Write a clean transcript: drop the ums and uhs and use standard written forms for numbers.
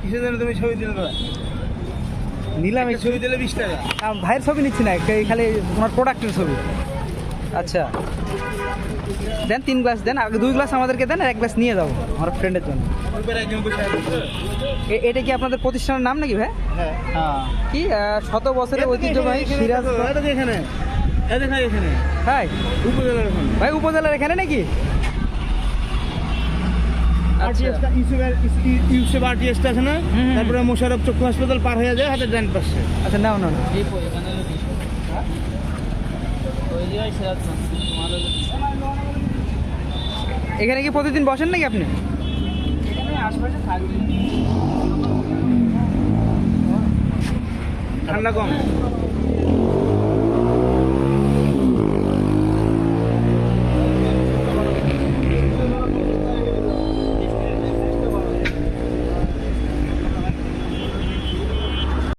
কিসের জন্য তুমি ছবি দিলে নিলাম একটা ছবি দিলে 20 টাকা। ভাইয়ের ছবি নিচ্ছি না, খালি ওনার প্রোডাক্টের ছবি। আচ্ছা দেন 3 গ্লাস দেন, আগে 2 গ্লাস আমাদেরকে দেন, আর 1 গ্লাস নিয়ে যাবো আমার ফ্রেন্ডের জন্য। ওইবার একজন বসে আছে। এটা কি আপনাদের প্রতিষ্ঠানের নাম নাকি ভাই? হ্যাঁ কি শত বছরের ঐতিহ্যবাহী সিরাজ? এটা কি এখানে? এই দেখেন এখানে ভাই উপজেলার ওখানে। ভাই উপজেলার এখানে নাকি? আচ্ছা ইউসেফ আরটিএসটা আছে না, হুম। তারপরে মোশাররফ চক্ষু হাসপাতাল পার হয়ে যায় হাতের ডান পাশে। আচ্ছা নাও নাও। এখানে কি প্রতিদিন বসেন নাকি আপনি? ঠান্ডা কম।